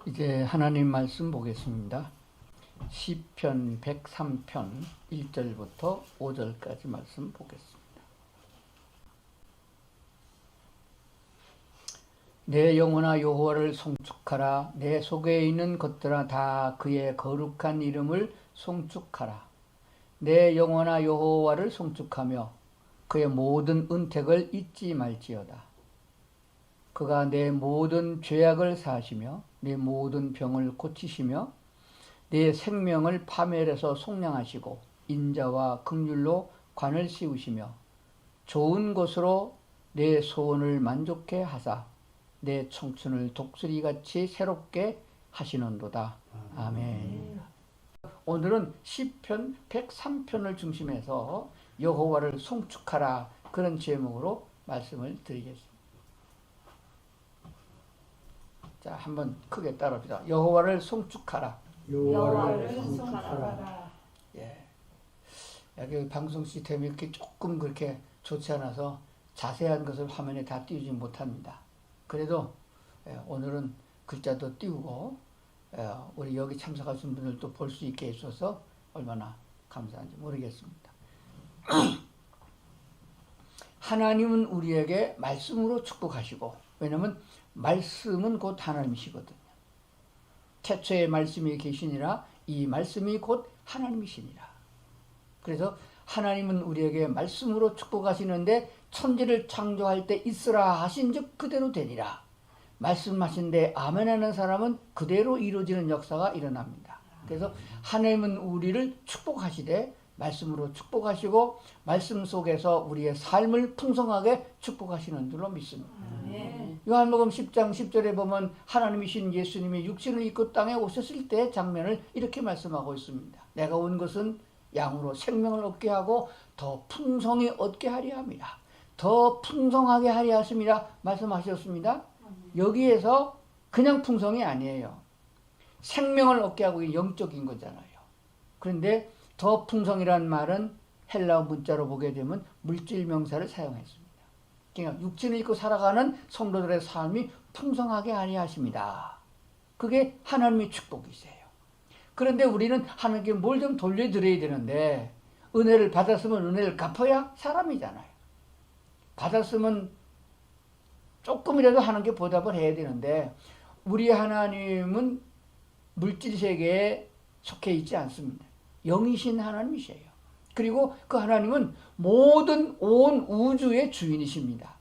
이제 하나님 말씀 보겠습니다. 시편 103편 1절부터 5절까지 말씀 보겠습니다. 내 영혼아 여호와를 송축하라. 내 속에 있는 것들아 다 그의 거룩한 이름을 송축하라. 내 영혼아 여호와를 송축하며 그의 모든 은택을 잊지 말지어다. 그가 내 모든 죄악을 사하시며 내 모든 병을 고치시며 내 생명을 파멸해서 속량하시고 인자와 긍휼로 관을 씌우시며 좋은 것으로 내 소원을 만족해 하사 내 청춘을 독수리같이 새롭게 하시는도다. 아멘. 오늘은 시편 103편을 중심해서 여호와를 송축하라, 그런 제목으로 말씀을 드리겠습니다. 자, 한번 크게 따라합시다. 여호와를 송축하라. 여호와를 송축하라. 예. 여기 방송 시스템이 이렇게 조금 그렇게 좋지 않아서 자세한 것을 화면에 다 띄우지 못합니다. 그래도 오늘은 글자도 띄우고 우리 여기 참석하신 분들도 볼 수 있게 해주셔서 얼마나 감사한지 모르겠습니다. 하나님은 우리에게 말씀으로 축복하시고, 왜냐하면 말씀은 곧 하나님이시거든요. 태초에 말씀이 계시니라 이 말씀이 곧 하나님이시니라. 그래서 하나님은 우리에게 말씀으로 축복하시는데 천지를 창조할 때 있으라 하신즉 그대로 되리라. 말씀하신 데 아멘하는 사람은 그대로 이루어지는 역사가 일어납니다. 그래서 하나님은 우리를 축복하시되 말씀으로 축복하시고 말씀 속에서 우리의 삶을 풍성하게 축복하시는 줄로 믿습니다. 요한복음 10장 10절에 보면 하나님이신 예수님이 육신을 입고 땅에 오셨을 때 장면을 이렇게 말씀하고 있습니다. 내가 온 것은 양으로 생명을 얻게 하고 더 풍성히 얻게 하려 합니다. 더 풍성하게 하려 하십니다 말씀하셨습니다. 여기에서 그냥 풍성이 아니에요. 생명을 얻게 하고 영적인 거잖아요. 그런데 더 풍성이란 말은 헬라어 문자로 보게 되면 물질 명사를 사용했습니다. 그러니까 육신을 입고 살아가는 성도들의 삶이 풍성하게 하려 하십니다. 그게 하나님의 축복이세요. 그런데 우리는 하나님께 뭘 좀 돌려드려야 되는데, 은혜를 받았으면 은혜를 갚아야 사람이잖아요. 받았으면 조금이라도 하나님께 보답을 해야 되는데, 우리 하나님은 물질 세계에 속해 있지 않습니다. 영이신 하나님이세요. 그리고 그 하나님은 모든 온 우주의 주인이십니다.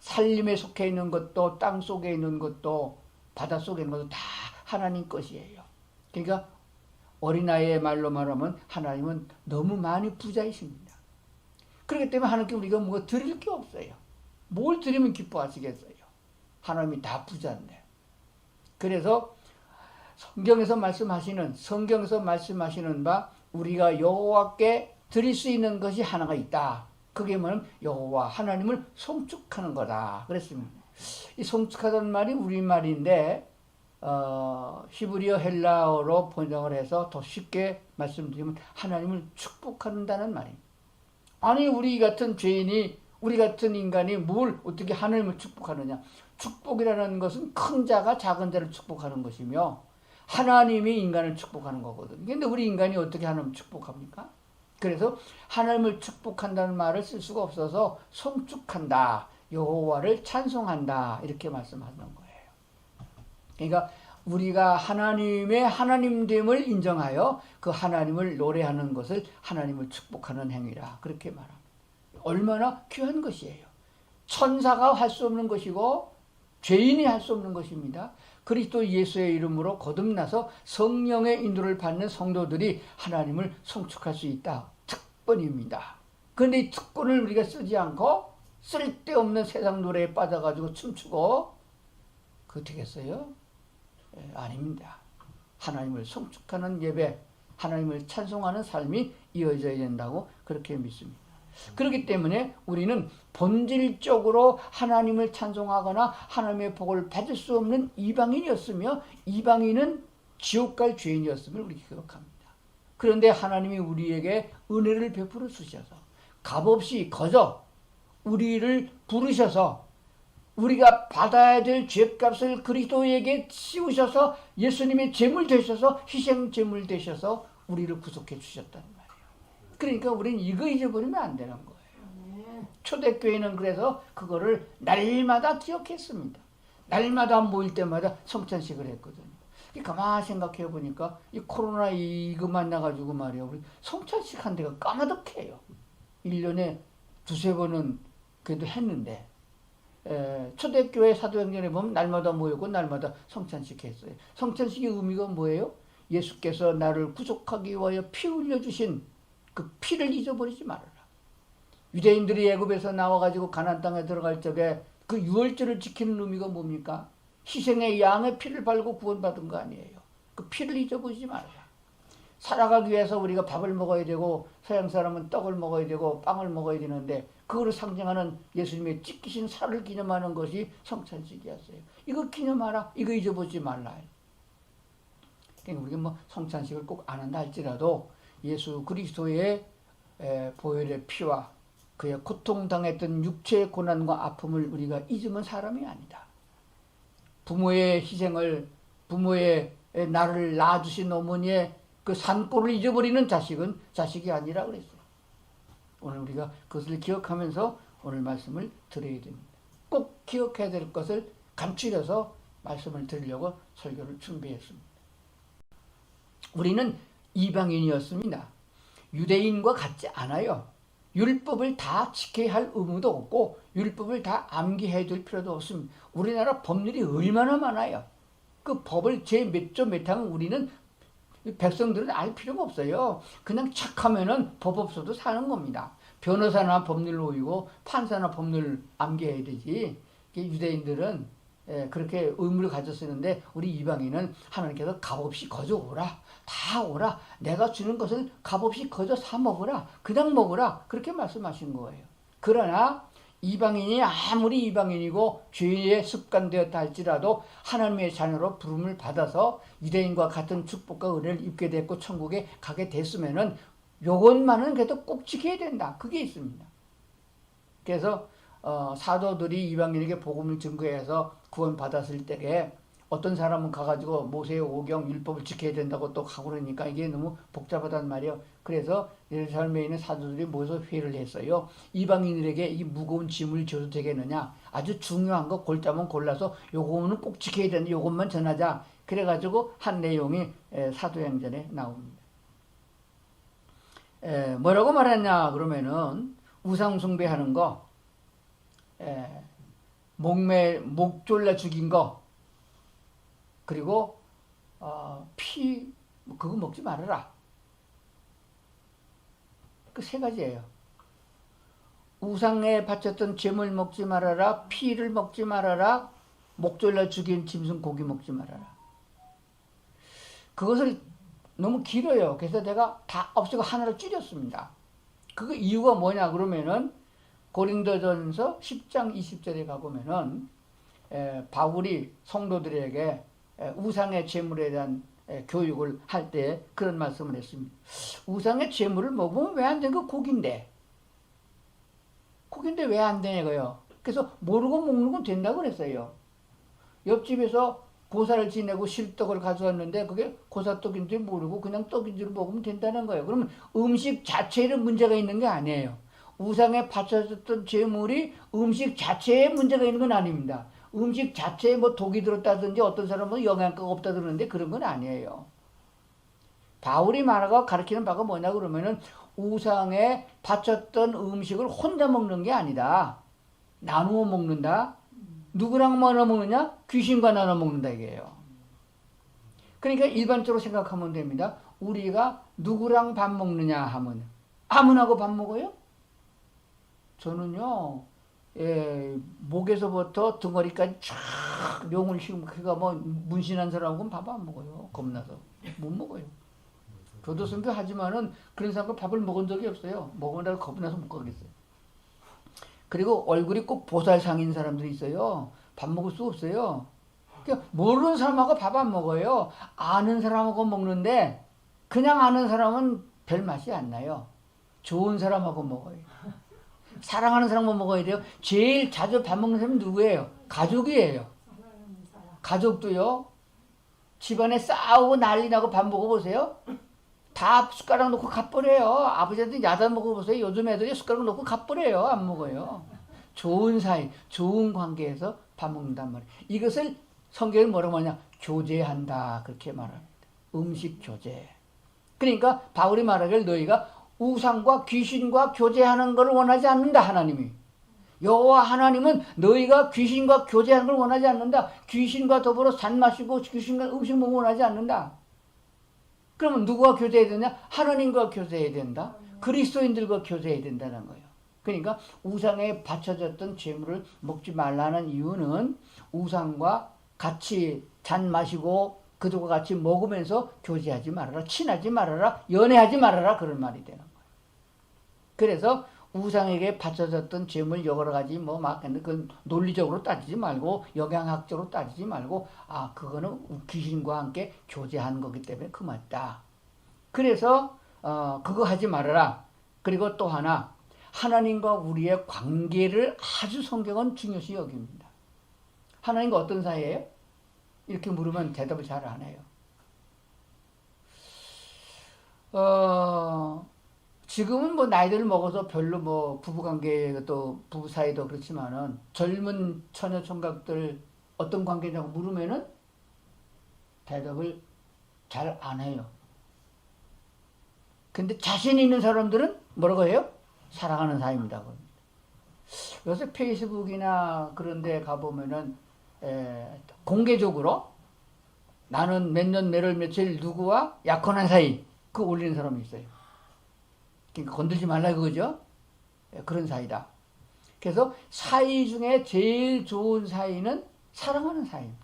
산림에 속해 있는 것도 땅 속에 있는 것도 바다 속에 있는 것도 다 하나님 것이에요. 그러니까 어린아이의 말로 말하면 하나님은 너무 많이 부자이십니다. 그렇기 때문에 하나님께 우리가 뭐 드릴 게 없어요. 뭘 드리면 기뻐하시겠어요. 하나님이 다 부자인데. 그래서 성경에서 말씀하시는 바 우리가 여호와께 드릴 수 있는 것이 하나가 있다. 그게 뭐냐면 여호와 하나님을 송축하는 거다 그랬습니다. 이 송축하다는 말이 우리말인데 히브리어 헬라어로 번역을 해서 더 쉽게 말씀드리면 하나님을 축복한다는 말입니다. 아니 우리 같은 죄인이, 우리 같은 인간이 뭘 어떻게 하나님을 축복하느냐. 축복이라는 것은 큰 자가 작은 자를 축복하는 것이며 하나님이 인간을 축복하는 거거든요. 그런데 우리 인간이 어떻게 하나님을 축복합니까? 그래서 하나님을 축복한다는 말을 쓸 수가 없어서 송축한다, 여호와를 찬송한다, 이렇게 말씀하는 거예요. 그러니까 우리가 하나님의 하나님됨을 인정하여 그 하나님을 노래하는 것을 하나님을 축복하는 행위라, 그렇게 말합니다. 얼마나 귀한 것이에요. 천사가 할 수 없는 것이고 죄인이 할 수 없는 것입니다. 그리스도 예수의 이름으로 거듭나서 성령의 인도를 받는 성도들이 하나님을 송축할 수 있다. 특권입니다. 그런데 이 특권을 우리가 쓰지 않고 쓸데없는 세상 노래에 빠져가지고 춤추고 그거 되겠어요? 아닙니다. 하나님을 송축하는 예배, 하나님을 찬송하는 삶이 이어져야 된다고 그렇게 믿습니다. 그렇기 때문에 우리는 본질적으로 하나님을 찬송하거나 하나님의 복을 받을 수 없는 이방인이었으며 이방인은 지옥 갈 죄인이었음을 우리 기억합니다. 그런데 하나님이 우리에게 은혜를 베풀어 주셔서 값없이 거저 우리를 부르셔서 우리가 받아야 될 죄값을 그리스도에게 씌우셔서 예수님의 제물 되셔서 희생 제물 되셔서 우리를 구속해 주셨단 말이에요. 그러니까 우리는 이거 잊어버리면 안 되는 거예요. 초대교회는 그래서 그거를 날마다 기억했습니다. 날마다 모일 때마다 성찬식을 했거든요. 가만히 생각해 보니까 이 코로나 이거 만나가지고 말이에요. 우리 성찬식 한 데가 까마득해요. 1년에 두세 번은 그래도 했는데 초대교회 사도행전에 보면 날마다 모였고 날마다 성찬식 했어요. 성찬식의 의미가 뭐예요? 예수께서 나를 구속하기 위하여 피 흘려주신 그 피를 잊어버리지 말아라. 유대인들이 애굽에서 나와가지고 가나안 땅에 들어갈 적에 그 유월절을 지키는 의미가 뭡니까? 희생의 양의 피를 발고 구원받은 거 아니에요. 그 피를 잊어버리지 말아라. 살아가기 위해서 우리가 밥을 먹어야 되고 서양 사람은 떡을 먹어야 되고 빵을 먹어야 되는데 그거를 상징하는 예수님의 찢기신 살을 기념하는 것이 성찬식이었어요. 이거 기념하라. 이거 잊어보지 말라. 그러니까 우리가 뭐 성찬식을 꼭 안 한다 할지라도 예수 그리스도의 보혈의 피와 그의 고통당했던 육체의 고난과 아픔을 우리가 잊으면 사람이 아니다. 부모의 희생을, 부모의 나를 낳아주신 어머니의 그 산골을 잊어버리는 자식은 자식이 아니라 그랬어요. 오늘 우리가 그것을 기억하면서 오늘 말씀을 드려야 됩니다. 꼭 기억해야 될 것을 감추려서 말씀을 드리려고 설교를 준비했습니다. 우리는 이방인이었습니다. 유대인과 같지 않아요. 율법을 다 지켜야 할 의무도 없고 율법을 다 암기해야 될 필요도 없습니다. 우리나라 법률이 얼마나 많아요. 그 법을 제 몇 조 몇 항은 우리는 백성들은 알 필요가 없어요. 그냥 착하면은 법 없어도 사는 겁니다. 변호사나 법률 모이고 판사나 법률 암기해야 되지. 유대인들은 그렇게 의무를 가져 쓰는데 우리 이방인은 하나님께서 값없이 거저 오라. 다 오라. 내가 주는 것을 값없이 거저 사 먹으라. 그냥 먹으라. 그렇게 말씀하신 거예요. 그러나 이방인이 아무리 이방인이고 죄에 습관되었다 할지라도 하나님의 자녀로 부름을 받아서 유대인과 같은 축복과 은혜를 입게 됐고 천국에 가게 됐으면은 요것만은 그래도 꼭 지켜야 된다. 그게 있습니다. 그래서 사도들이 이방인에게 복음을 증거해서 구원받았을 때에 어떤 사람은 가가지고 모세의 오경 율법을 지켜야 된다고 또 하고 그러니까 이게 너무 복잡하단 말이에요. 그래서 예루살렘에 있는 사도들이 모여서 회의를 했어요. 이방인들에게 이 무거운 짐을 줘도 되겠느냐. 아주 중요한 거 골자만 골라서 요거는 꼭 지켜야 되는데 요것만 전하자. 그래가지고 한 내용이 사도행전에 나옵니다. 뭐라고 말했냐 그러면은 우상 숭배하는 거, 목 졸라 죽인 거, 그리고 피 그거 먹지 말아라. 그 세 가지예요. 우상에 바쳤던 제물 먹지 말아라, 피를 먹지 말아라, 목 졸라 죽인 짐승 고기 먹지 말아라. 그것을 너무 길어요. 그래서 내가 다 없애고 하나로 줄였습니다. 그 이유가 뭐냐 그러면은 고린도전서 10장 20절에 가보면은 바울이 성도들에게 우상의 제물에 대한 교육을 할 때 그런 말씀을 했습니다. 우상의 제물을 먹으면 왜 안 되는 거 고기인데 왜 안 되냐고요. 그래서 모르고 먹는 건 된다고 그랬어요. 옆집에서 고사를 지내고 실떡을 가져왔는데 그게 고사떡인 줄 모르고 그냥 떡인 줄 먹으면 된다는 거예요. 그러면 음식 자체에는 문제가 있는 게 아니에요. 우상에 바쳐졌던 제물이 음식 자체에 문제가 있는 건 아닙니다. 음식 자체에 뭐 독이 들었다든지 어떤 사람은 영양가가 없다 그러는데 그런 건 아니에요. 바울이 말하고 가르치는 바가 뭐냐 그러면은 우상에 바쳤던 음식을 혼자 먹는 게 아니다. 나누어 먹는다. 누구랑 나눠 먹느냐? 귀신과 나눠 먹는다 이게요. 그러니까 일반적으로 생각하면 됩니다. 우리가 누구랑 밥 먹느냐 하면 아무나고 밥 먹어요? 저는요. 목에서부터 등어리까지 쫙 용을 씌우고 그가 뭐 문신한 사람하고는 밥 안 먹어요. 겁나서 못 먹어요. 저도 선교하지만은 그런 사람과 밥을 먹은 적이 없어요. 먹으라고 겁나서 못 가겠어요. 그리고 얼굴이 꼭 보살상인 사람들이 있어요. 밥 먹을 수 없어요. 그러니까 모르는 사람하고 밥 안 먹어요. 아는 사람하고 먹는데 그냥 아는 사람은 별 맛이 안 나요. 좋은 사람하고 먹어요. 사랑하는 사람만 먹어야 돼요. 제일 자주 밥 먹는 사람이 누구예요? 가족이에요. 가족도요. 집안에 싸우고 난리 나고 밥 먹어보세요. 다 숟가락 놓고 갚버려요. 아버지한테 야단 먹어보세요. 요즘 애들이 숟가락 놓고 갚버려요. 안 먹어요. 좋은 사이, 좋은 관계에서 밥 먹는단 말이에요. 이것을 성경이 뭐라고 하냐? 교제한다. 그렇게 말합니다. 음식 교제. 그러니까 바울이 말하길 너희가 우상과 귀신과 교제하는 걸 원하지 않는다. 하나님이. 여호와 하나님은 너희가 귀신과 교제하는 걸 원하지 않는다. 귀신과 더불어 산 마시고 귀신과 음식 먹고 원하지 않는다. 그러면 누구와 교제해야 되냐? 하나님과 교제해야 된다. 그리스도인들과 교제해야 된다는 거예요. 그러니까 우상에 바쳐졌던 재물을 먹지 말라는 이유는 우상과 같이 잔 마시고 그들과 같이 먹으면서 교제하지 말아라. 친하지 말아라. 연애하지 말아라. 그런 말이 되는 거예요. 그래서 우상에게 바쳐졌던 재물 여러 가지 뭐 막 그 논리적으로 따지지 말고 영양학적으로 따지지 말고 그거는 귀신과 함께 교제하는 거기 때문에 그맞다. 그래서 그거 하지 말아라. 그리고 또 하나 하나님과 우리의 관계를 아주 성경은 중요시 여깁니다. 하나님과 어떤 사이예요? 이렇게 물으면 대답을 잘 안 해요. 지금은 뭐 나이를 먹어서 별로 뭐 부부관계 또 부부 사이도 그렇지만은 젊은 처녀 총각들 어떤 관계냐고 물으면은 대답을 잘 안 해요. 근데 자신 있는 사람들은 뭐라고 해요? 사랑하는 사이입니다. 요새 페이스북이나 그런 데 가보면은 공개적으로 나는 몇 년 몇월 며칠 누구와 약혼한 사이 그거 올리는 사람이 있어요. 그러니까 건들지 말라 그거죠. 그런 사이다. 그래서 사이 중에 제일 좋은 사이는 사랑하는 사이입니다.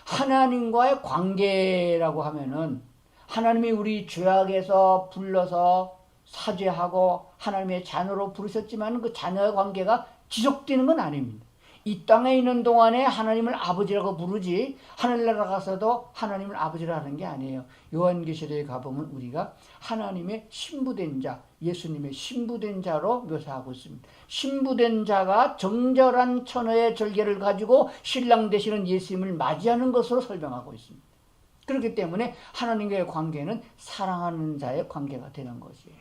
하나님과의 관계라고 하면은 하나님이 우리 죄악에서 불러서 사죄하고 하나님의 자녀로 부르셨지만 그 자녀의 관계가 지속되는 건 아닙니다. 이 땅에 있는 동안에 하나님을 아버지라고 부르지 하늘나라 가서도 하나님을 아버지라 하는 게 아니에요. 요한계시록에 가보면 우리가 하나님의 신부된 자, 예수님의 신부된 자로 묘사하고 있습니다. 신부된 자가 정결한 처녀의 절개를 가지고 신랑 되시는 예수님을 맞이하는 것으로 설명하고 있습니다. 그렇기 때문에 하나님과의 관계는 사랑하는 자의 관계가 되는 것이에요.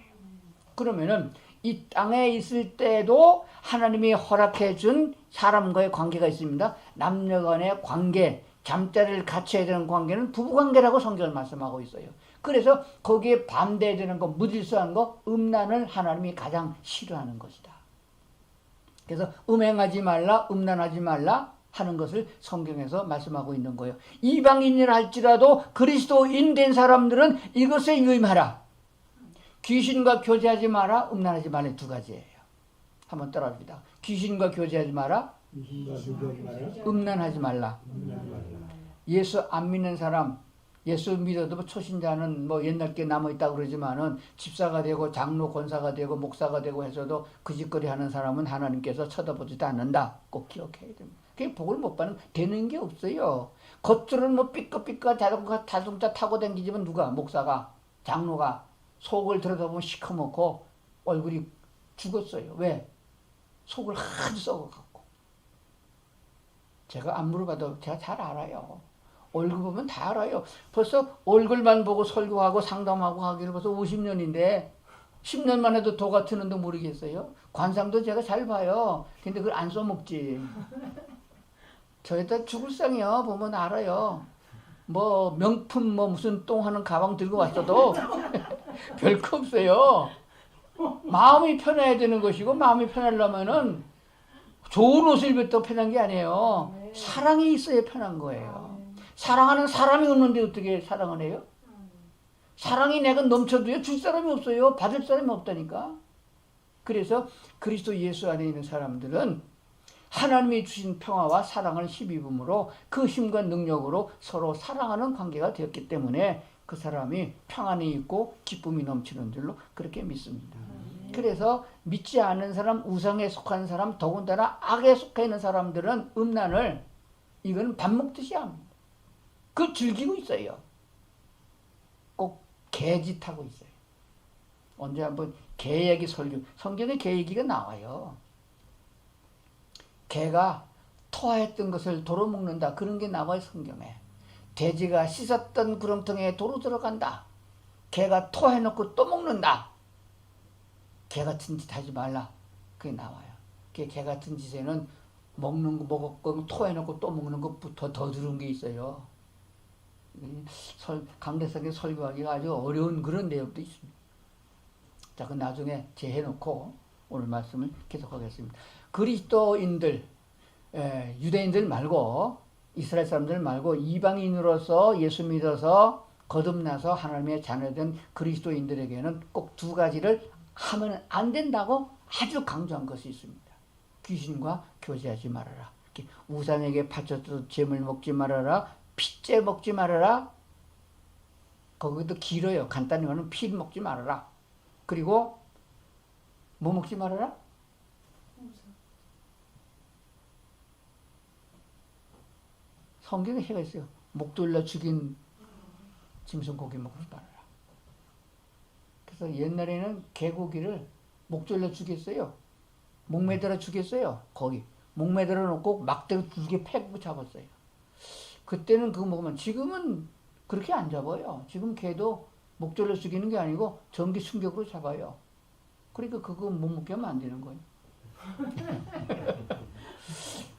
그러면은 이 땅에 있을 때도 하나님이 허락해 준 사람과의 관계가 있습니다. 남녀 간의 관계, 잠자리를 같이 해야 되는 관계는 부부관계라고 성경을 말씀하고 있어요. 그래서 거기에 반대되는 거, 무질서한 거, 음란을 하나님이 가장 싫어하는 것이다. 그래서 음행하지 말라, 음란하지 말라 하는 것을 성경에서 말씀하고 있는 거예요. 이방인이라 할지라도 그리스도인 된 사람들은 이것에 유의하라. 귀신과 교제하지 마라, 음란하지 말라. 두 가지예요. 한번 따라합니다. 귀신과 교제하지 마라, 음란하지 말라. 예수 안 믿는 사람, 예수 믿어도 초신자는 뭐 옛날 게 남아있다고 그러지만은 집사가 되고 장로 권사가 되고 목사가 되고 해서도 그 짓거리 하는 사람은 하나님께서 쳐다보지도 않는다. 꼭 기억해야 됩니다. 그게 복을 못 받는 되는 게 없어요. 겉으로는 뭐 삐까삐까 자동차 타고 다니지만 누가? 목사가, 장로가 속을 들여다보면 시커멓고 얼굴이 죽었어요. 왜? 속을 아주 썩어갖고. 제가 안 물어봐도 제가 잘 알아요. 얼굴 보면 다 알아요. 벌써 얼굴만 보고 설교하고 상담하고 하기를 벌써 50년인데 10년만 해도 도 같으는데 모르겠어요. 관상도 제가 잘 봐요. 근데 그걸 안 써먹지. 저희다 죽을 상이요. 보면 알아요. 뭐 명품 뭐 무슨 똥하는 가방 들고 왔어도 별거 없어요. 마음이 편해야 되는 것이고 마음이 편하려면은 좋은 옷을 입었다고 편한 게 아니에요. 사랑이 있어야 편한 거예요. 사랑하는 사람이 없는데 어떻게 사랑을 해요? 사랑이 내가 넘쳐도요 줄 사람이 없어요. 받을 사람이 없다니까. 그래서 그리스도 예수 안에 있는 사람들은 하나님이 주신 평화와 사랑을 힘입음으로 그 힘과 능력으로 서로 사랑하는 관계가 되었기 때문에 그 사람이 평안이 있고 기쁨이 넘치는 줄로 그렇게 믿습니다. 그래서 믿지 않는 사람, 우상에 속한 사람, 더군다나 악에 속해 있는 사람들은 음란을 이건 밥 먹듯이 합니다. 그걸 즐기고 있어요. 꼭 개짓하고 있어요. 언제 한번 개 얘기 성경에 개 얘기가 나와요. 개가 토했던 것을 도로 먹는다. 그런 게 나와요, 성경에. 돼지가 씻었던 구렁텅이에 도로 들어간다. 개가 토해놓고 또 먹는다. 개 같은 짓 하지 말라. 그게 나와요. 개 같은 짓에는 먹는 거 먹었고 토해놓고 또 먹는 것부터 더 들은 게 있어요. 강대상에 설교하기가 아주 어려운 그런 내용도 있습니다. 자, 그 나중에 제해놓고 오늘 말씀을 계속하겠습니다. 그리스도인들, 유대인들 말고 이스라엘 사람들 말고 이방인으로서 예수 믿어서 거듭나서 하나님의 자녀된 그리스도인들에게는 꼭 두 가지를 하면 안 된다고 아주 강조한 것이 있습니다. 귀신과 교제하지 말아라. 우상에게 바쳤던 재물 먹지 말아라. 핏째 먹지 말아라. 거기도 길어요. 간단히 말하면 피 먹지 말아라. 그리고 뭐 먹지 말아라? 성경에 해가 있어요. 목 돌려 죽인 짐승 고기 먹지 말아라. 그래서 옛날에는 개고기를 목 졸려 죽였어요. 목 매달아 죽였어요. 거기 목 매달아 놓고 막대로 두개 패고 잡았어요. 그때는 그거 먹으면, 지금은 그렇게 안 잡아요. 지금 개도 목 졸려 죽이는 게 아니고 전기 충격으로 잡아요. 그러니까 그거 못 먹게 하면 안 되는 거예요.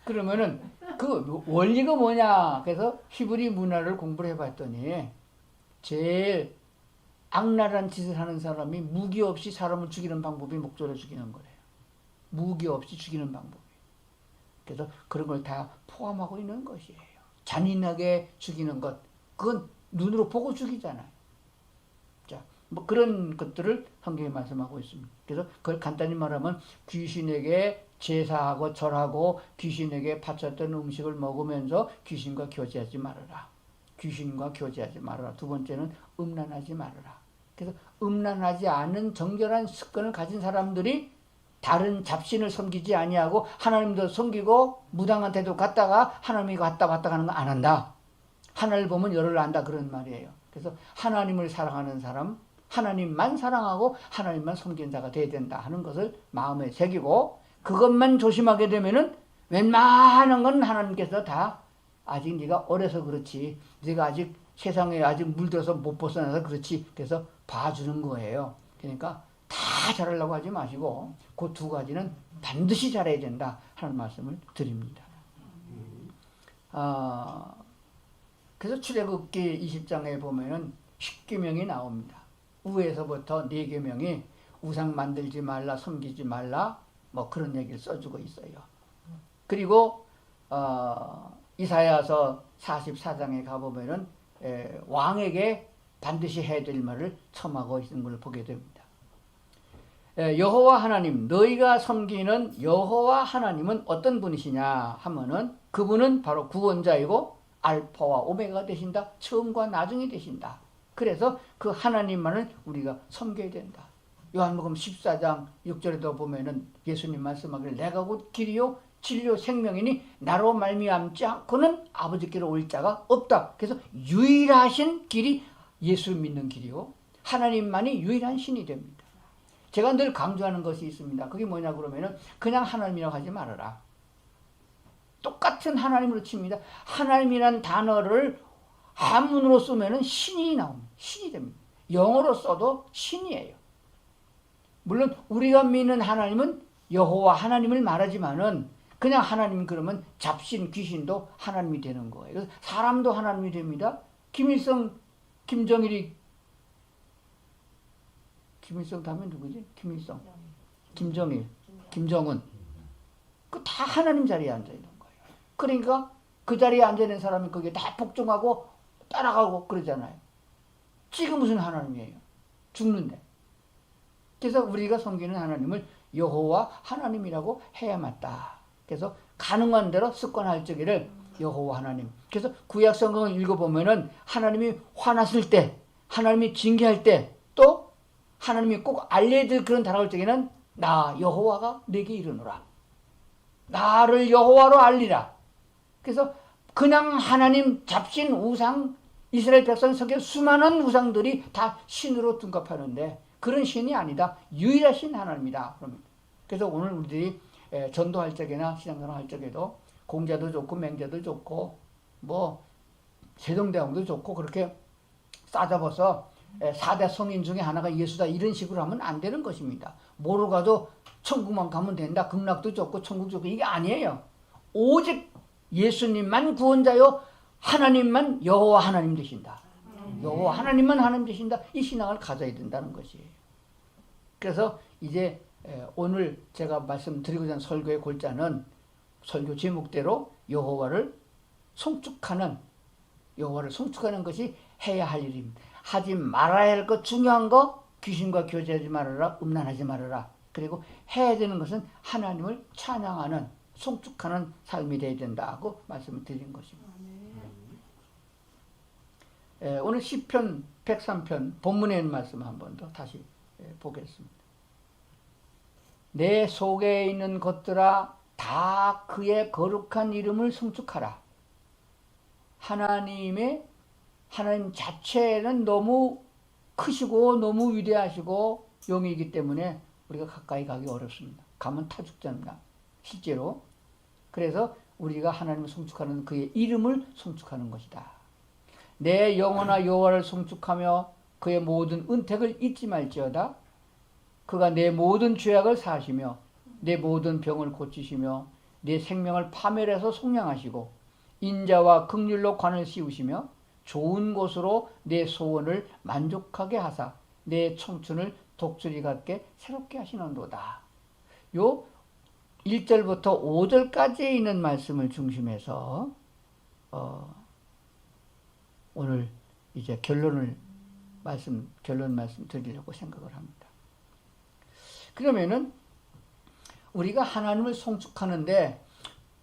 그러면은 그 원리가 뭐냐? 그래서 히브리 문화를 공부를 해봤더니 제일 악랄한 짓을 하는 사람이 무기 없이 사람을 죽이는 방법이 목졸려 죽이는 거래요. 무기 없이 죽이는 방법이. 그래서 그런 걸 다 포함하고 있는 것이에요. 잔인하게 죽이는 것, 그건 눈으로 보고 죽이잖아요. 자, 뭐 그런 것들을 성경에 말씀하고 있습니다. 그래서 그걸 간단히 말하면 귀신에게 제사하고 절하고 귀신에게 바쳤던 음식을 먹으면서 귀신과 교제하지 말아라. 귀신과 교제하지 말아라. 두 번째는 음란하지 말아라. 그래서 음란하지 않은 정결한 습관을 가진 사람들이 다른 잡신을 섬기지 아니하고 하나님도 섬기고 무당한테도 갔다가 하나님이 왔다 가는 거 안 한다. 하나를 보면 열을 안다, 그런 말이에요. 그래서 하나님을 사랑하는 사람, 하나님만 사랑하고 하나님만 섬기는 자가 돼야 된다 하는 것을 마음에 새기고, 그것만 조심하게 되면은 웬만한 건 하나님께서 다, 아직 네가 어려서 그렇지, 네가 아직 세상에 아직 물들어서 못 벗어나서 그렇지, 그래서 봐주는 거예요. 그러니까 다 잘하려고 하지 마시고 그 두 가지는 반드시 잘해야 된다 하는 말씀을 드립니다. 그래서 출애굽기 20장에 보면은 10계명이 나옵니다. 우에서부터 4계명이 우상 만들지 말라, 섬기지 말라, 뭐 그런 얘기를 써주고 있어요. 그리고 이사야서 44장에 가보면은 왕에게 반드시 해야 될 말을 첨하고 있는 걸 보게 됩니다. 여호와 하나님, 너희가 섬기는 여호와 하나님은 어떤 분이시냐 하면은, 그분은 바로 구원자이고 알파와 오메가가 되신다. 처음과 나중이 되신다. 그래서 그 하나님만을 우리가 섬겨야 된다. 요한복음 14장 6절에도 보면은 예수님 말씀하기를 내가 곧 길이요 진리요 생명이니 나로 말미암지 않고는 아버지께로 올 자가 없다. 그래서 유일하신 길이 예수 믿는 길이요, 하나님만이 유일한 신이 됩니다. 제가 늘 강조하는 것이 있습니다. 그게 뭐냐 그러면은 그냥 하나님이라고 하지 말아라. 똑같은 하나님으로 칩니다. 하나님이란 단어를 한문으로 쓰면은 신이 나옵니다. 신이 됩니다. 영어로 써도 신이에요. 물론 우리가 믿는 하나님은 여호와 하나님을 말하지만은 그냥 하나님 그러면 잡신 귀신도 하나님이 되는 거예요. 그래서 사람도 하나님이 됩니다. 김일성 다음에 누구지? 김정일, 김정은. 그 다 하나님 자리에 앉아 있는 거예요. 그러니까 그 자리에 앉아 있는 사람이 거기에 다 복종하고 따라가고 그러잖아요. 지금 무슨 하나님이에요? 죽는데. 그래서 우리가 섬기는 하나님을 여호와 하나님이라고 해야 맞다. 그래서 가능한 대로 습관할 적에를 여호와 하나님. 그래서 구약 성경을 읽어보면은 하나님이 화났을 때, 하나님이 징계할 때, 또 하나님이 꼭 알려야 될 그런 단어일 적에는 나 여호와가 내게 이르노라. 나를 여호와로 알리라. 그래서 그냥 하나님 잡신 우상, 이스라엘 백성 속에 수많은 우상들이 다 신으로 둔갑하는데 그런 신이 아니다. 유일하신 하나님이다. 그래서 오늘 우리들이 전도할 적이나 신앙생활 할 적에도 공자도 좋고 맹자도 좋고 뭐 세종대왕도 좋고 그렇게 싸잡아서 4대 성인 중에 하나가 예수다 이런 식으로 하면 안 되는 것입니다. 뭐로 가도 천국만 가면 된다. 극락도 좋고 천국 좋고 이게 아니에요. 오직 예수님만 구원자요 하나님만 여호와 하나님 되신다. 여호와 하나님만 하나님 되신다. 이 신앙을 가져야 된다는 것이에요. 그래서 이제 오늘 제가 말씀드리고자 하는 설교의 골자는 설교 제목대로 여호와를 송축하는 것이 해야 할 일입니다. 하지 말아야 할 것 중요한 거 귀신과 교제하지 말아라. 음란하지 말아라. 그리고 해야 되는 것은 하나님을 찬양하는 송축하는 삶이 되어야 된다고 말씀을 드린 것입니다. 오늘 시편 103편 본문에 있는 말씀 한 번 더 다시 보겠습니다. 내 속에 있는 것들아 다 그의 거룩한 이름을 송축하라. 하나님 자체는 너무 크시고 너무 위대하시고 영이기 때문에 우리가 가까이 가기 어렵습니다. 가면 타 죽잖아 실제로. 그래서 우리가 하나님을 송축하는 그의 이름을 송축하는 것이다. 내 영혼아 여호와를 송축하며 그의 모든 은택을 잊지 말지어다. 그가 내 모든 죄악을 사하시며 내 모든 병을 고치시며 내 생명을 파멸해서 속량하시고 인자와 긍휼로 관을 씌우시며 좋은 곳으로 내 소원을 만족하게 하사 내 청춘을 독수리 같게 새롭게 하시는도다. 요 1절부터 5절까지에 있는 말씀을 중심해서 오늘 이제 결론 말씀 드리려고 생각을 합니다. 그러면은 우리가 하나님을 송축하는데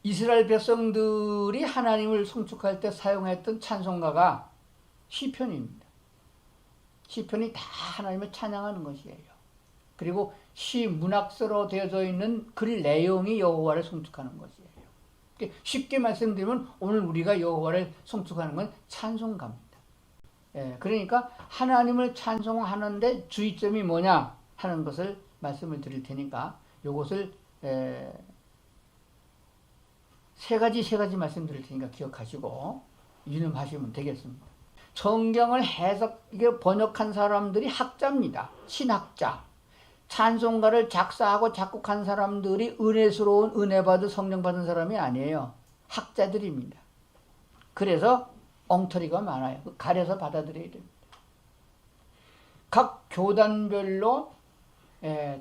이스라엘 백성들이 하나님을 송축할 때 사용했던 찬송가가 시편입니다. 시편이 다 하나님을 찬양하는 것이에요. 그리고 시 문학서로 되어져 있는 글 내용이 여호와를 송축하는 것이에요. 쉽게 말씀드리면 오늘 우리가 여호와를 송축하는 건 찬송가입니다. 그러니까 하나님을 찬송하는데 주의점이 뭐냐 하는 것을 말씀을 드릴 테니까 이것을 세 가지 말씀드릴 테니까 기억하시고 유념하시면 되겠습니다. 성경을 번역한 사람들이 학자입니다. 신학자. 찬송가를 작사하고 작곡한 사람들이 은혜스러운 은혜받은 성령 받은 사람이 아니에요. 학자들입니다. 그래서 엉터리가 많아요. 가려서 받아들여야 됩니다. 각 교단별로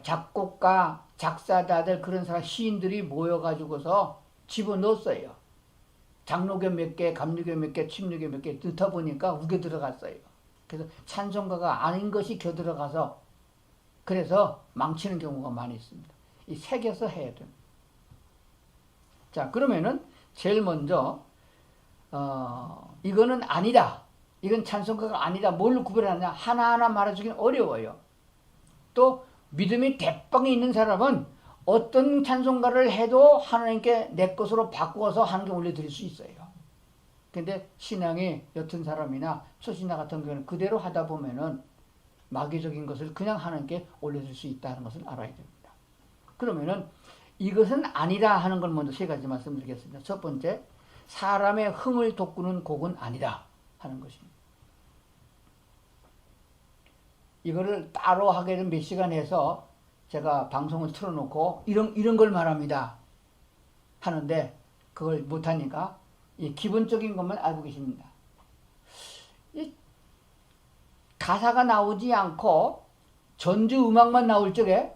작곡가, 작사자들 그런 사람 시인들이 모여가지고서 집어넣었어요. 장로교 몇 개, 감리교 몇 개, 침례교 몇 개 넣다 보니까 우겨 들어갔어요. 그래서 찬송가가 아닌 것이 겨 들어가서 그래서 망치는 경우가 많이 있습니다. 이 새겨서 해야 됩니다. 자, 그러면은 제일 먼저 이거는 아니다. 이건 찬송가가 아니다. 뭘 구별하냐? 하나하나 말해주기는 어려워요. 또 믿음이 대빵에 있는 사람은 어떤 찬송가를 해도 하나님께 내 것으로 바꾸어서 하나님께 올려드릴 수 있어요. 근데 신앙이 옅은 사람이나 초신자 같은 경우는 그대로 하다 보면은 마귀적인 것을 그냥 하나님께 올려줄 수 있다는 것을 알아야 됩니다. 그러면은 이것은 아니다 하는 걸 먼저 세 가지 말씀드리겠습니다. 첫 번째, 사람의 흥을 돋구는 곡은 아니다 하는 것입니다. 이거를 따로 하게 되면 몇 시간 해서 제가 방송을 틀어놓고 이런 걸 말합니다 하는데 그걸 못하니까 이 기본적인 것만 알고 계십니다. 이 가사가 나오지 않고 전주 음악만 나올 적에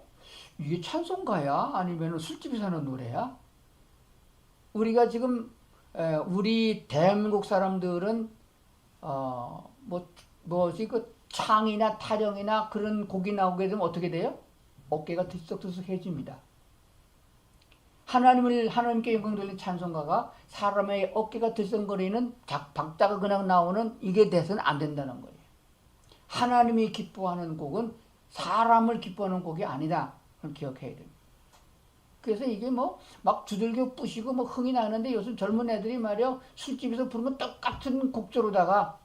이게 찬송가야? 아니면 술집에서 하는 노래야? 우리가 지금 우리 대한민국 사람들은 그 창이나 타령이나 그런 곡이 나오게 되면 어떻게 돼요? 어깨가 들썩들썩해집니다. 하나님께 영광 돌리는 찬송가가 사람의 어깨가 들썩거리는 박자가 그냥 나오는 이게 돼서는 안 된다는 거예요. 하나님이 기뻐하는 곡은 사람을 기뻐하는 곡이 아니다. 그걸 기억해야 됩니다. 그래서 이게 막 두들겨 부시고 흥이 나는데 요즘 젊은 애들이 말이요 술집에서 부르면 똑같은 곡조로다가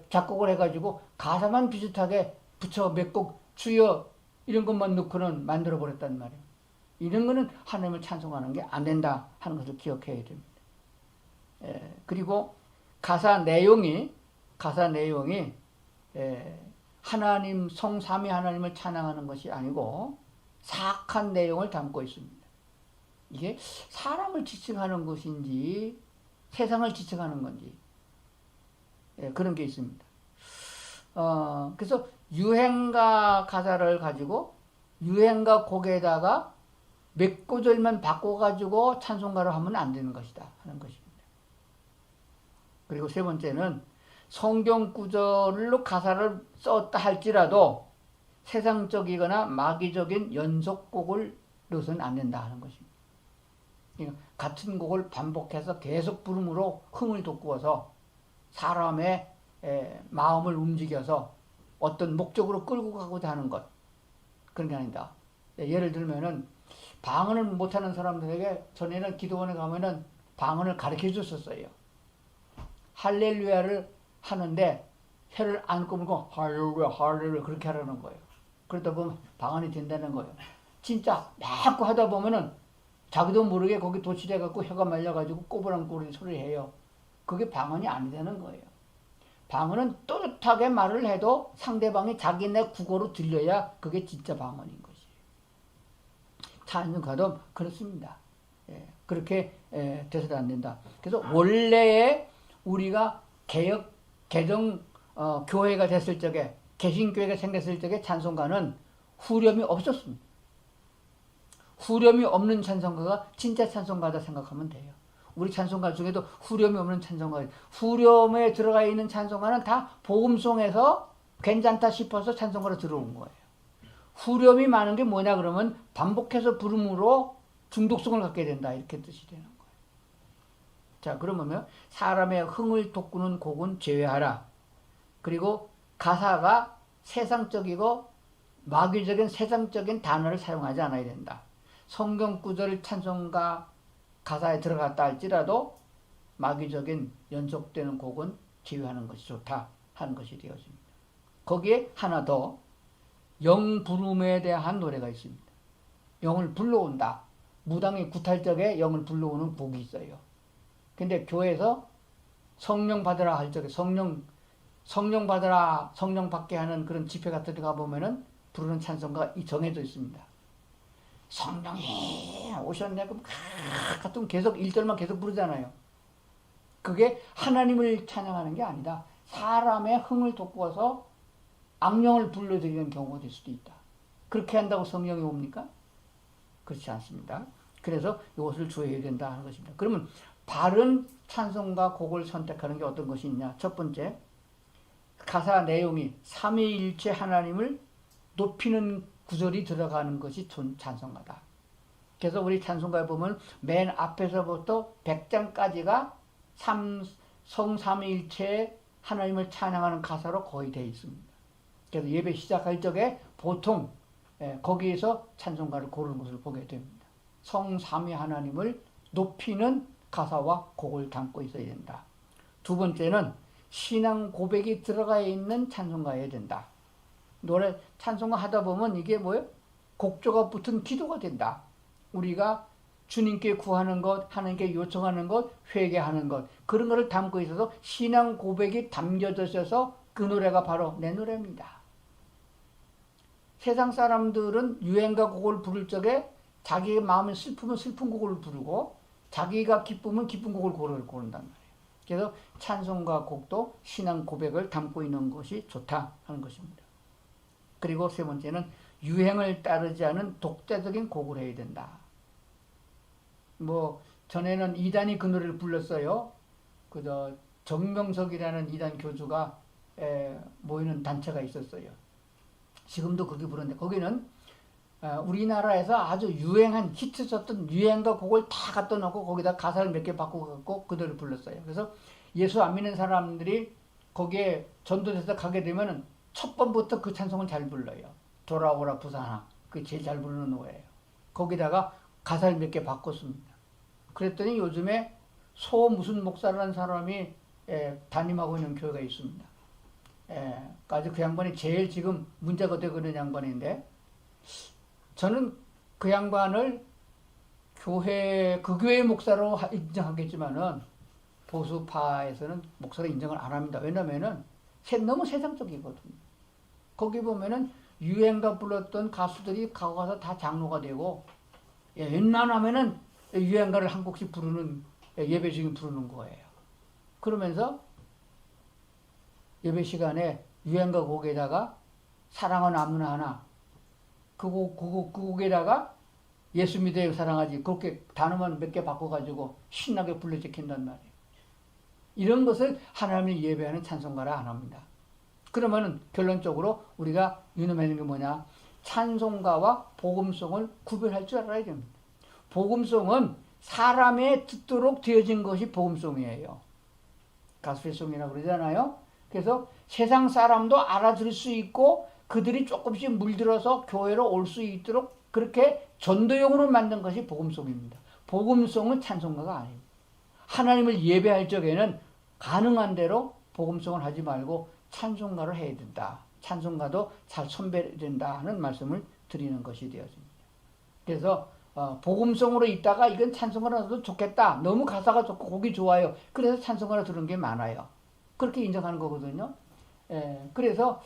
작곡을 해가지고 가사만 비슷하게 붙여 몇 곡 주여 이런 것만 넣고는 만들어 버렸단 말이에요. 이런 거는 하나님을 찬송하는 게 안 된다 하는 것을 기억해야 됩니다. 그리고 가사 내용이 하나님 성삼위 하나님을 찬양하는 것이 아니고 사악한 내용을 담고 있습니다. 이게 사람을 지칭하는 것인지 세상을 지칭하는 건지 그런 게 있습니다. 그래서 유행가 가사를 가지고 유행가 곡에다가 몇 구절만 바꿔가지고 찬송가를 하면 안 되는 것이다 하는 것입니다. 그리고 세 번째는 성경 구절로 가사를 썼다 할지라도 세상적이거나 마귀적인 연속곡을 넣어서는 안 된다 하는 것입니다. 그러니까 같은 곡을 반복해서 계속 부름으로 흥을 돋구어서 사람의 마음을 움직여서 어떤 목적으로 끌고 가고자 하는 것, 그런 게 아니다. 예를 들면은 방언을 못하는 사람들에게 전에는 기도원에 가면은 방언을 가르쳐 줬었어요. 할렐루야를 하는데 혀를 안 꼬물고 할렐루야 할렐루야 그렇게 하라는 거예요. 그러다 보면 방언이 된다는 거예요. 진짜 자꾸 하다 보면은 자기도 모르게 거기 도취돼 갖고 혀가 말려가지고 꼬부랑꼬부랑 소리를 해요. 그게 방언이 안 되는 거예요. 방언은 또렷하게 말을 해도 상대방이 자기네 국어로 들려야 그게 진짜 방언인 것이에요. 찬송가도 그렇습니다. 그렇게 돼서도 안 된다. 그래서 원래의 우리가 개정 교회가 됐을 적에 개신교회가 생겼을 적에 찬송가는 후렴이 없었습니다. 후렴이 없는 찬송가가 진짜 찬송가다 생각하면 돼요. 우리 찬송가 중에도 후렴이 없는 찬송가, 후렴에 들어가 있는 찬송가는 다 복음송에서 괜찮다 싶어서 찬송가로 들어온 거예요. 후렴이 많은 게 뭐냐 그러면 반복해서 부름으로 중독성을 갖게 된다 이렇게 뜻이 되는 거예요. 자, 그러면 사람의 흥을 돋구는 곡은 제외하라. 그리고 가사가 세상적이고 마귀적인 세상적인 단어를 사용하지 않아야 된다. 성경 구절 찬송가 가사에 들어갔다 할지라도 마귀적인 연속되는 곡은 제외하는 것이 좋다 하는 것이 되었습니다. 거기에 하나 더 영부름에 대한 노래가 있습니다. 영을 불러온다. 무당이 구탈 적에 영을 불러오는 곡이 있어요. 근데 교회에서 성령 받으라 할 적에 성령 받으라 성령 받게 하는 그런 집회 같은 데 가보면은 부르는 찬송가 정해져 있습니다. 성령이 오셨네 그럼 가끔 계속 1절만 계속 부르잖아요. 그게 하나님을 찬양하는 게 아니다. 사람의 흥을 돋구어서 악령을 불러들이는 경우가 될 수도 있다. 그렇게 한다고 성령이 옵니까? 그렇지 않습니다. 그래서 이것을 주의해야 된다 하는 것입니다. 그러면 바른 찬송가 곡을 선택하는 게 어떤 것이 있냐? 첫 번째, 가사 내용이 삼위일체 하나님을 높이는 구절이 들어가는 것이 찬송가다. 그래서 우리 찬송가에 보면 맨 앞에서부터 100장까지가 성삼위일체 하나님을 찬양하는 가사로 거의 되어 있습니다. 그래서 예배 시작할 적에 보통 거기에서 찬송가를 고르는 것을 보게 됩니다. 성삼위 하나님을 높이는 가사와 곡을 담고 있어야 된다. 두 번째는 신앙 고백이 들어가 있는 찬송가여야 된다. 노래 찬송가 하다 보면 이게 뭐예요? 곡조가 붙은 기도가 된다. 우리가 주님께 구하는 것, 하나님께 요청하는 것, 회개하는 것 그런 것을 담고 있어서 신앙 고백이 담겨져 있어서 그 노래가 바로 내 노래입니다. 세상 사람들은 유행가 곡을 부를 적에 자기의 마음이 슬프면 슬픈 곡을 부르고 자기가 기쁘면 기쁜 곡을 고른단 말이에요. 그래서 찬송가 곡도 신앙 고백을 담고 있는 것이 좋다 하는 것입니다. 그리고 세 번째는 유행을 따르지 않은 독자적인 곡을 해야 된다. 전에는 이단이 그 노래를 불렀어요. 정명석이라는 이단 교주가 모이는 단체가 있었어요. 지금도 거기 부르는데 거기는 우리나라에서 아주 유행한 히트쳤던 유행가 곡을 다 갖다 놓고 거기다 가사를 몇 개 바꾸고 그 노래를 불렀어요. 그래서 예수 안 믿는 사람들이 거기에 전도돼서 가게 되면은 첫 번부터 그 찬송을 잘 불러요. 돌아오라 부산아. 그게 제일 잘 부르는 노래예요. 거기다가 가사를 몇 개 바꿨습니다. 그랬더니 요즘에 소 무슨 목사라는 사람이 담임하고 있는 교회가 있습니다. 까지 그 양반이 제일 지금 문제가 되고 있는 양반인데, 저는 그 양반을 그 교회 목사로 인정하겠지만은 보수파에서는 목사로 인정을 안 합니다. 왜냐면은 너무 세상적이거든요. 거기 보면은 유행가 불렀던 가수들이 가서 다 장로가 되고, 웬만하면은 유행가를 한 곡씩 부르는, 예배 중에 부르는 거예요. 그러면서 예배 시간에 유행가 곡에다가 사랑은 아무나 하나, 그 곡에다가 예수 믿어요 사랑하지, 그렇게 단어만 몇 개 바꿔가지고 신나게 불러제킨단 말이에요. 이런 것을 하나님을 예배하는 찬송가라 안 합니다. 그러면은 결론적으로 우리가 유념하는 게 뭐냐? 찬송가와 복음송을 구별할 줄 알아야 됩니다. 복음송은 사람의 듣도록 되어진 것이 복음송이에요. 가스펠송이라고 그러잖아요. 그래서 세상 사람도 알아들을 수 있고 그들이 조금씩 물들어서 교회로 올 수 있도록 그렇게 전도용으로 만든 것이 복음송입니다. 복음송은 찬송가가 아닙니다. 하나님을 예배할 적에는 가능한 대로 복음송을 하지 말고 찬송가를 해야 된다. 찬송가도 잘 선별된다 하는 말씀을 드리는 것이 되었습니다. 그래서 복음송으로 있다가 이건 찬송가라도 좋겠다. 너무 가사가 좋고 곡이 좋아요. 그래서 찬송가로 들은 게 많아요. 그렇게 인정하는 거거든요. 그래서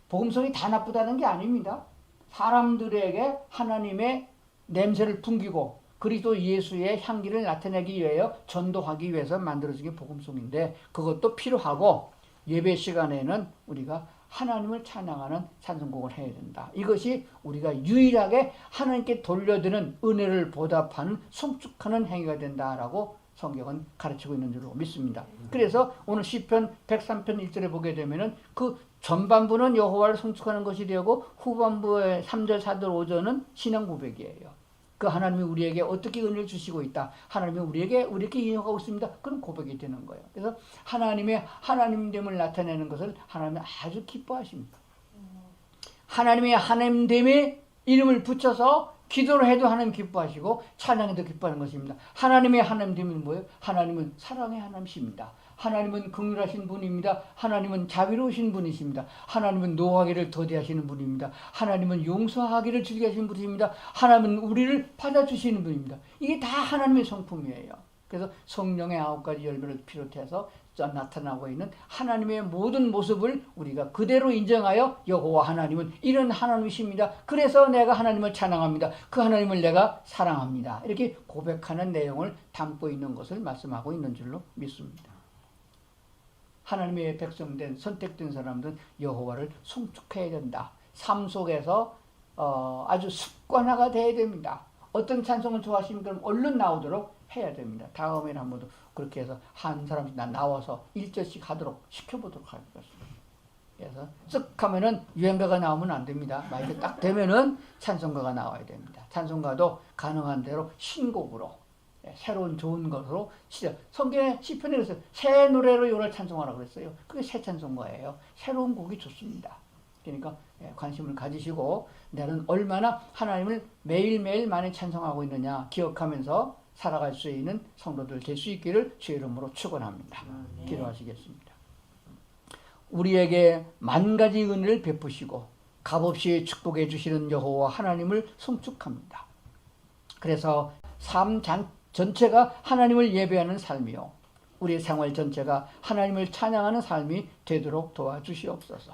복음송이 다 나쁘다는 게 아닙니다. 사람들에게 하나님의 냄새를 풍기고 그리스도 예수의 향기를 나타내기 위하여 전도하기 위해서 만들어진 게 복음송인데, 그것도 필요하고 예배 시간에는 우리가 하나님을 찬양하는 찬송곡을 해야 된다. 이것이 우리가 유일하게 하나님께 돌려드는 은혜를 보답하는 송축하는 행위가 된다라고 성경은 가르치고 있는 줄로 믿습니다. 그래서 오늘 시편 103편 1절에 보게 되면은 그 전반부는 여호와를 송축하는 것이 되고 후반부의 3절, 4절, 5절은 신앙 고백이에요. 그 하나님이 우리에게 어떻게 은혜를 주시고 있다. 하나님이 우리에게 인용하고 있습니다. 그런 고백이 되는 거예요. 그래서 하나님의 하나님됨을 나타내는 것을 하나님이 아주 기뻐하십니다. 하나님의 하나님됨에 이름을 붙여서 기도를 해도 하나님 기뻐하시고 찬양해도 기뻐하는 것입니다. 하나님의 하나님됨은 뭐예요? 하나님은 사랑의 하나님이십니다. 하나님은 긍휼하신 분입니다. 하나님은 자비로우신 분이십니다. 하나님은 노하기를 더디하시는 분입니다. 하나님은 용서하기를 즐겨하시는 분입니다. 하나님은 우리를 받아주시는 분입니다. 이게 다 하나님의 성품이에요. 그래서 성령의 9가지 열매를 비롯해서 나타나고 있는 하나님의 모든 모습을 우리가 그대로 인정하여 여호와 하나님은 이런 하나님이십니다. 그래서 내가 하나님을 찬양합니다. 그 하나님을 내가 사랑합니다. 이렇게 고백하는 내용을 담고 있는 것을 말씀하고 있는 줄로 믿습니다. 하나님의 백성된 선택된 사람들은 여호와를 송축해야 된다. 삶 속에서 아주 습관화가 돼야 됩니다. 어떤 찬송을 좋아하시면 그럼 얼른 나오도록 해야 됩니다. 다음에는 한 번 더 그렇게 해서 한 사람씩 나와서 1절씩 하도록 시켜보도록 하겠습니다. 그래서 쓱 하면은 유행가가 나오면 안 됩니다. 마이크 딱 되면은 찬송가가 나와야 됩니다. 찬송가도 가능한 대로 신곡으로, 새로운 좋은 것으로 성경에 시편에 그랬어요. 새 노래로 요를 찬송하라고 그랬어요. 그게 새 찬송가예요. 새로운 곡이 좋습니다. 그러니까 관심을 가지시고 나는 얼마나 하나님을 매일매일 많이 찬송하고 있느냐 기억하면서 살아갈 수 있는 성도들 될 수 있기를 주의 이름으로 축원합니다. 기도하시겠습니다. 우리에게 만 가지 은혜를 베푸시고 값없이 축복해 주시는 여호와 하나님을 송축합니다. 그래서 삶 전체가 하나님을 예배하는 삶이요, 우리의 생활 전체가 하나님을 찬양하는 삶이 되도록 도와주시옵소서.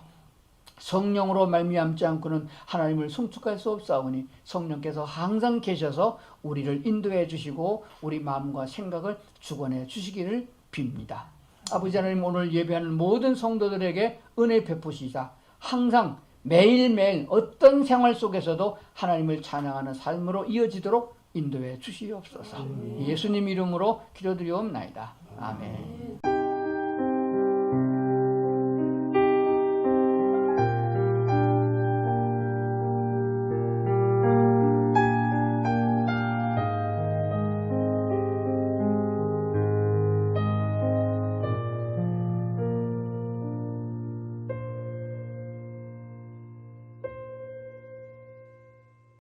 성령으로 말미암지 않고는 하나님을 송축할 수 없사오니 성령께서 항상 계셔서 우리를 인도해 주시고 우리 마음과 생각을 주관해 주시기를 빕니다. 아버지 하나님, 오늘 예배하는 모든 성도들에게 은혜 베푸시자 항상 매일매일 어떤 생활 속에서도 하나님을 찬양하는 삶으로 이어지도록 인도해 주시옵소서. 예수님 이름으로 기도드리옵나이다. 아멘.